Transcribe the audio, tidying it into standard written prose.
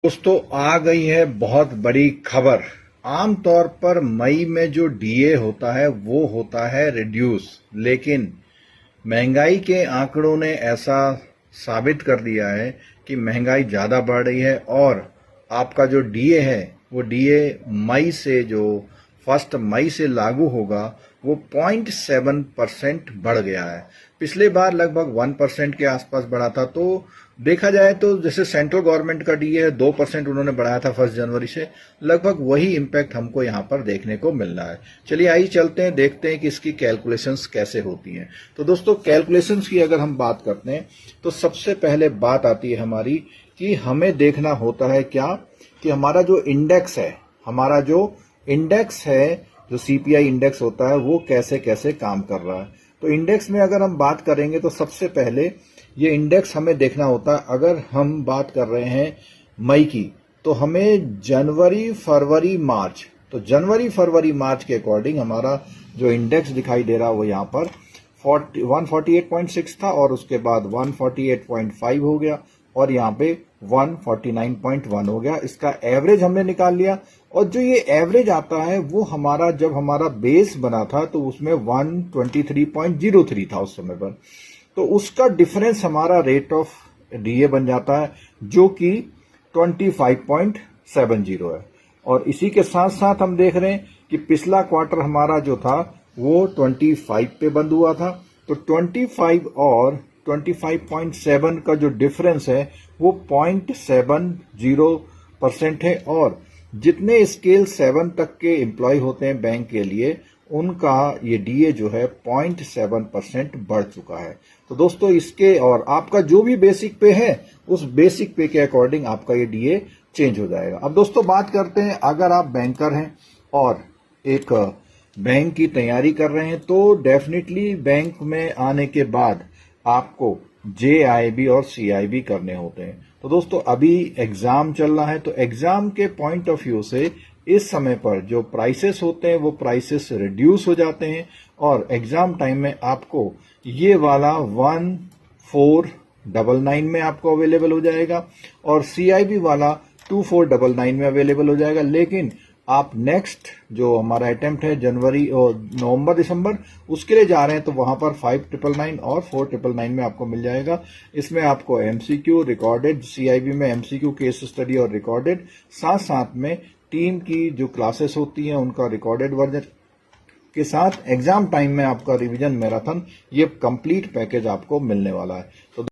दोस्तों आ गई है बहुत बड़ी खबर। आमतौर पर मई में जो डीए होता है वो होता है रिड्यूस, लेकिन महंगाई के आंकड़ों ने ऐसा साबित कर दिया है कि महंगाई ज्यादा बढ़ रही है और आपका जो डीए है वो डीए मई से जो 1 मई से लागू होगा वो 0.7% बढ़ गया है। पिछले बार लगभग 1% के आसपास बढ़ा था। तो देखा जाए तो जैसे सेंट्रल गवर्नमेंट का डीए है 2% उन्होंने बढ़ाया था 1 जनवरी से, लगभग वही इम्पैक्ट हमको यहाँ पर देखने को मिल रहा है। चलिए आइए चलते हैं, देखते हैं कि इसकी कैलकुलेशंस कैसे होती हैं। तो दोस्तों कैलकुलेशंस की अगर हम बात करते हैं तो सबसे पहले बात आती है हमारी कि हमें देखना होता है क्या कि हमारा जो इंडेक्स है, जो सीपीआई इंडेक्स होता है वो कैसे कैसे काम कर रहा है। तो इंडेक्स में अगर हम बात करेंगे तो सबसे पहले ये इंडेक्स हमें देखना होता है। अगर हम बात कर रहे हैं मई की तो हमें जनवरी फरवरी मार्च, तो जनवरी फरवरी मार्च के अकॉर्डिंग हमारा जो इंडेक्स दिखाई दे रहा है वो यहाँ पर 148.6 था और उसके बाद 148.5 हो गया और यहाँ पे 149.1 हो गया। इसका एवरेज हमने निकाल लिया और जो ये एवरेज आता है वो हमारा जब हमारा बेस बना था तो उसमें 123.03 था उस समय पर, तो उसका डिफरेंस हमारा रेट ऑफ डीए बन जाता है जो कि 25.70 है। और इसी के साथ साथ हम देख रहे हैं कि पिछला क्वार्टर हमारा जो था वो 25 पे बंद हुआ था, तो 25 और 25.7 का जो डिफरेंस है वो 0.70% है। और जितने स्केल 7 तक के एम्प्लॉय होते हैं बैंक के लिए उनका ये डीए जो है 0.7% बढ़ चुका है। तो दोस्तों इसके और आपका जो भी बेसिक पे है उस बेसिक पे के अकॉर्डिंग आपका ये डीए चेंज हो जाएगा। अब दोस्तों बात करते हैं, अगर आप बैंकर हैं और एक बैंक की तैयारी कर रहे हैं तो डेफिनेटली बैंक में आने के बाद आपको जेआईबी और सीआईबी करने होते हैं। तो दोस्तों अभी एग्जाम चल रहा है तो एग्जाम के पॉइंट ऑफ व्यू से इस समय पर जो प्राइसेस होते हैं वो प्राइसेस रिड्यूस हो जाते हैं और एग्जाम टाइम में आपको ये वाला 1499 में आपको अवेलेबल हो जाएगा और सीआईबी वाला 2499 में अवेलेबल हो जाएगा। लेकिन आप नेक्स्ट जो हमारा अटेम्प्ट है जनवरी और नवंबर दिसंबर उसके लिए जा रहे हैं तो वहां पर 5999 और 4999 में आपको मिल जाएगा। इसमें आपको एमसीक्यू रिकॉर्डेड, सीआईबी में एमसीक्यू केस स्टडी और रिकॉर्डेड, साथ साथ में टीम की जो क्लासेस होती हैं उनका रिकॉर्डेड वर्जन के साथ एग्जाम टाइम में आपका रिवीजन मैराथन, ये कंप्लीट पैकेज आपको मिलने वाला है। तो